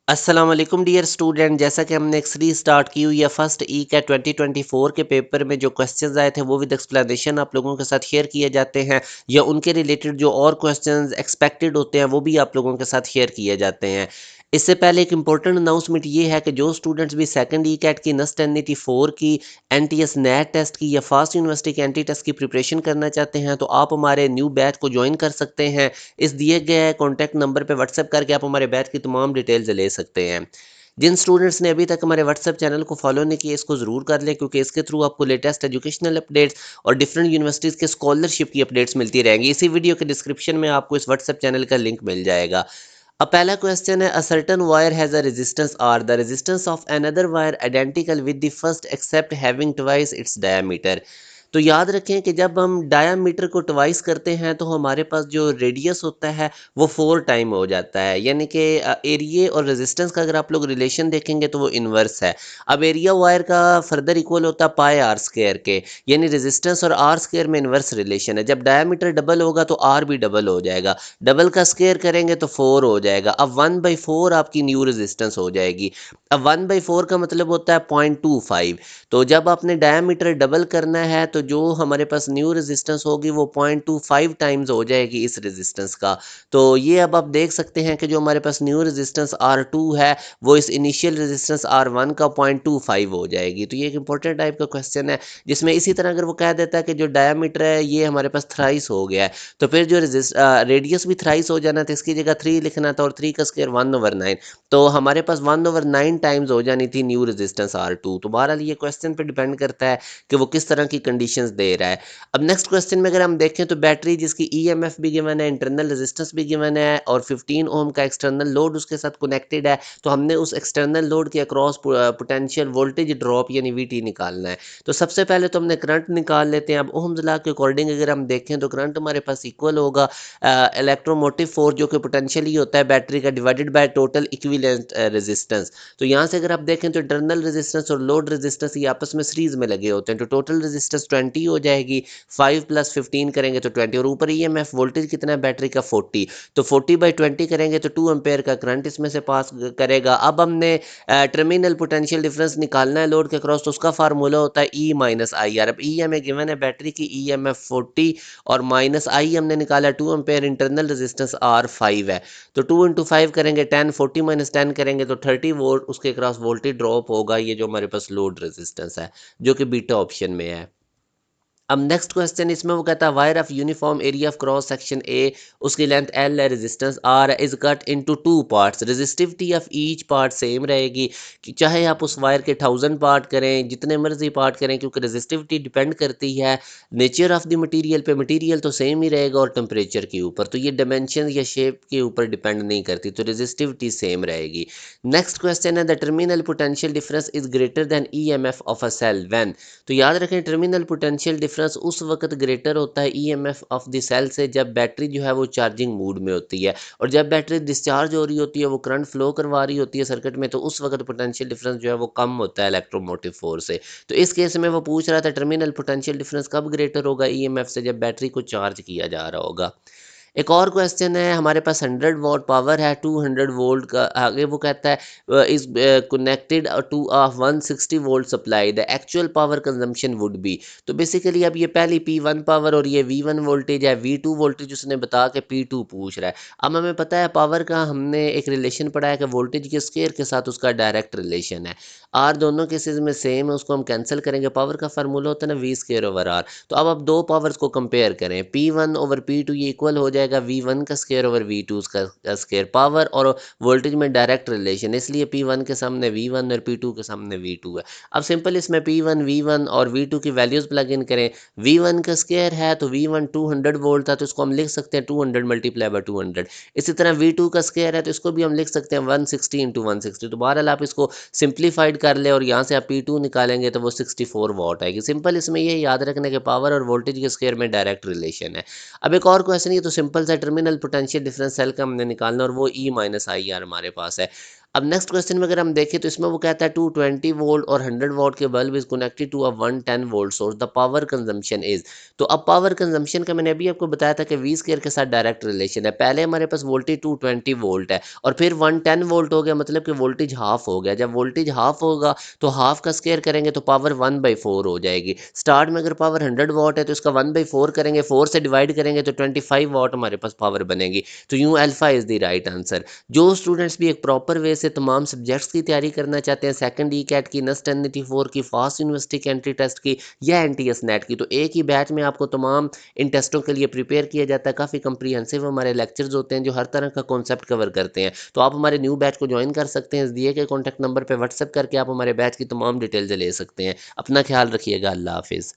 अस्सलाम वालेकुम dear student. जैसा कि हमने एक सीरीज स्टार्ट की हुई है फर्स्ट ई का 2024 के पेपर में जो क्वेश्चंस आए थे वो विद एक्सप्लेनेशन आप लोगों के साथ शेयर किए जाते हैं या उनके रिलेटेड जो और क्वेश्चंस एक्सपेक्टेड होते हैं वो भी आप लोगों के साथ शेयर किए जाते हैं। इससे पहले एक इंपॉर्टेंट अनाउंसमेंट ये है कि जो स्टूडेंट्स भी सेकंड ई कैट की नस्ट एन फोर की एनटीएस नेट टेस्ट की या फास्ट यूनिवर्सिटी के एंटी टेस्ट की प्रिपरेशन करना चाहते हैं तो आप हमारे न्यू बैच को ज्वाइन कर सकते हैं। इस दिए गए कॉन्टैक्ट नंबर पे व्हाट्सएप करके आप हमारे बैच की तमाम डिटेल्स ले सकते हैं। जिन स्टूडेंट्स ने अभी तक हमारे व्हाट्सएप चैनल को फॉलो नहीं किया इसको ज़रूर कर लें, क्योंकि इसके थ्रू आपको लेटेस्ट एजुकेशनल अपडेट्स और डिफरेंट यूनिवर्सिटीज़ के स्कॉलरशिप की अपडेट्स मिलती रहेंगी। इसी वीडियो के डिस्क्रिप्शन में आपको इस व्हाट्सएप चैनल का लिंक मिल जाएगा। अब पहला क्वेश्चन है, a certain wire has a resistance R, the resistance of another wire identical with the first except having twice its diameter. तो याद रखें कि जब हम डायामीटर को ट्वाइस करते हैं तो हमारे पास जो रेडियस होता है वो 4 टाइम हो जाता है, यानी कि एरिया और रेजिस्टेंस का अगर आप लोग रिलेशन देखेंगे तो वो इन्वर्स है। अब एरिया वायर का फर्दर इक्वल होता है पाई आर स्क्वायर के, यानी रेजिस्टेंस और आर स्क्वायर में इन्वर्स रिलेशन है। जब डायामीटर डबल होगा तो आर भी डबल हो जाएगा, डबल का स्क्वायर करेंगे तो 4 हो जाएगा। अब 1/4 आपकी न्यू रेजिस्टेंस हो जाएगी। अब 1/4 का मतलब होता है 0.25। तो जब आपने डायामीटर डबल करना है तो जो हमारे पास न्यू रेजिस्टेंस होगी वो 0.25 टाइम्स हो जाएगी इस रेजिस्टेंस का। तो ये अब आप देख सकते हैं कि जो हमारे पास न्यू रेजिस्टेंस R2 है वो इस इनिशियल रेजिस्टेंस R1 का 0.25 हो जाएगी। तो ये एक इंपॉर्टेंट टाइप का क्वेश्चन है, जिसमें इसी तरह अगर वो कह देता है कि जो डायामीटर है ये हमारे पास थ्राइस हो गया है, तो फिर जो रेडियस भी थ्राइस हो जाना था, इसकी जगह 3 लिखना था और 3 का स्क्वायर 1/9। तो हमारे पास 1/9 टाइम्स हो जानी थी न्यू रेजिस्टेंस R2। तो बहरहाल ये क्वेश्चन पे डिपेंड करता है कि वो किस तरह की कंडीशंस दे रहा है। अब नेक्स्ट क्वेश्चन में अगर हम देखें तो बैटरी जिसकी ईएमएफ भी गिवन है, इंटरनल रेजिस्टेंस भी गिवन है और 15 ओम का एक्सटर्नल लोड उसके साथ कनेक्टेड है, तो हमने उस एक्सटर्नल लोड के अक्रॉस पोटेंशियल वोल्टेज ड्रॉप यानी वीटी निकालना है। तो सबसे पहले तो हमने करंट निकाल लेते हैं। अब ओह्म्स लॉ के अकॉर्डिंग अगर हम देखें तो करंट हमारे पास इक्वल होगा इलेक्ट्रोमोटिव फोर्स जो कि पोटेंशियल ही होता है बैटरी का, divided by total equivalent resistance. तो यहाँ से अगर आप देखें तो इंटरनल रेजिस्टेंस और लोड रेजिस्टेंस ये आपस में सीरीज में लगे होते हैं, तो टोटल रेजिस्टेंस 20 हो जाएगी। 5 + 15 करेंगे तो 20, और ऊपर ईएमएफ वोल्टेज कितना है बैटरी का 40, तो 40/20 करेंगे तो 2 एम्पेयर का करंट इसमें से पास करेगा। अब हमने टर्मिनल पोटेंशियल डिफरेंस निकालना है लोड के क्रॉस, तो उसका फार्मूला होता है E - IR। अब ई हमें गिवन है बैटरी की ईएमएफ 40 और माइनस आई हमने निकाला 2 एम्पेयर, इंटरनल रेजिस्टेंस R 5 है। तो 2 × 5 करेंगे 10, 40 - 10 करेंगे तो 30 वोल्ट उसके क्रॉस वोल्टेज ड्रॉप होगा। ये जो हमारे पास लोड रेजिस्टेंस है जो कि बीटा ऑप्शन में है। अब नेक्स्ट क्वेश्चन इसमें वो कहता है wire of uniform area of cross section A, उसकी लेंथ L है, रेजिस्टेंस R है, is cut into 2 parts, resistivity of each part same रहेगी कि चाहे आप उस वायर के 1000 पार्ट करें, जितने मर्जी पार्ट करें, क्योंकि रेजिस्टिविटी डिपेंड करती है नेचर ऑफ द मटेरियल पे। मटेरियल तो सेम ही रहेगा और टेम्परेचर के ऊपर, तो ये डायमेंशन या शेप के ऊपर डिपेंड नहीं करती, तो रेजिस्टिविटी सेम रहेगी। नेक्स्ट क्वेश्चन है the terminal potential difference is greater than EMF of a cell when. तो याद रखें टर्मिनल पोटेंशियल डिफरेंस उस वक्त ग्रेटर होता है ईएमएफ ऑफ द सेल से जब बैटरी जो है वो चार्जिंग मूड में होती है, और जब बैटरी डिस्चार्ज हो रही होती है, वो करंट फ्लो करवा रही होती है सर्किट में, तो उस वक्त पोटेंशियल डिफरेंस जो है वो कम होता है इलेक्ट्रोमोटिव फोर्स से। तो इस केस में वो पूछ रहा था टर्मिनल पोटेंशियल डिफरेंस कब ग्रेटर होगा ईएमएफ से, जब बैटरी को चार्ज किया जा रहा होगा। एक और क्वेश्चन है, हमारे पास 100 वॉट पावर है, 200 वोल्ट का आगे वो कहता है is connected to a 160 volt supply, the actual power consumption would be. तो बेसिकली अब ये पहली P1 पावर और ये V1 वोल्टेज है, V2 वोल्टेज उसने बता के P2 पूछ रहा है। अब हमें पता है पावर का हमने एक रिलेशन पढ़ा है कि वोल्टेज के स्क्वायर के साथ उसका डायरेक्ट रिलेशन है। आर दोनों केसेस में सेम है, उसको हम कैंसिल करेंगे, पावर का फार्मूला होता है ना V²/R। तो अब आप दो पावर्स को कंपेयर करें, P1/P2 ये इक्वल हो जाएगा V1 का स्क्वायर/V2 का स्क्वायर, पावर और वोल्टेज में डायरेक्ट रिलेशन, इसलिए P1 के सामने V1 और P2 के सामने V2 है। अब सिंपल इसमें P1 V1 और V2 की वैल्यूज प्लग इन करें। V1 का स्क्वायर है तो V1 200 वोल्ट था, तो इसको हम लिख सकते हैं 200 × 200। इसी तरह V2 का स्क्वायर है तो इसको भी हम लिख सकते हैं 160 × 160। तो बहरहाल आप इसको सिंप्लीफाइड कर ले और यहाँ से आप P2 निकालेंगे तो वो 64 वॉट आएगी। सिंपल इसमें ये याद रखने के पावर और वोल्टेज के स्क्वायर में डायरेक्ट रिलेशन है। अब एक और क्वेश्चन, ये तो सिंपल सा टर्मिनल पोटेंशियल डिफरेंस सेल का हमने निकालना और वो E - IR हमारे पास है। अब नेक्स्ट क्वेश्चन में अगर हम देखें तो इसमें वो कहता है 220 वोल्ट और 100 वॉट के bulb is connected to a 110 volt source, the power consumption is. तो अब पावर कंजम्पशन का मैंने अभी आपको बताया था कि वी स्क्वायर के साथ डायरेक्ट रिलेशन है। पहले हमारे पास वोल्टेज 220 वोल्ट है और फिर 110 वोल्ट हो गया, मतलब कि वोल्टेज हाफ हो गया। जब वोल्टेज हाफ होगा तो हाफ का स्क्वायर करेंगे तो पावर 1/4 हो जाएगी। स्टार्ट में अगर पावर 100 वॉट है तो इसका 1/4 करेंगे, 4 से डिवाइड करेंगे तो 25 वॉट हमारे पास पावर बनेगी। तो यूँ alpha is the right answer. जो स्टूडेंट्स भी एक प्रॉपर वे से तमाम सब्जेक्ट्स की तैयारी करना चाहते हैं, सेकंड ई कैट की, नस्ट 1084 की, फास्ट यूनिवर्सिटी के एंट्री टेस्ट की या एनटीएस नेट की, तो एक ही बैच में आपको तमाम इन टेस्टों के लिए प्रिपेयर किया जाता है। काफ़ी कंप्रीहेंसिव हमारे लेक्चर्स होते हैं जो हर तरह का कॉन्सेप्ट कवर करते हैं। तो आप हमारे न्यू बैच को ज्वाइन कर सकते हैं, इस दिए गए कॉन्टैक्ट नंबर पर व्हाट्सएप करके आप हमारे बैच की तमाम डिटेल्स ले सकते हैं। अपना ख्याल रखिएगा। अल्लाह हाफिज़।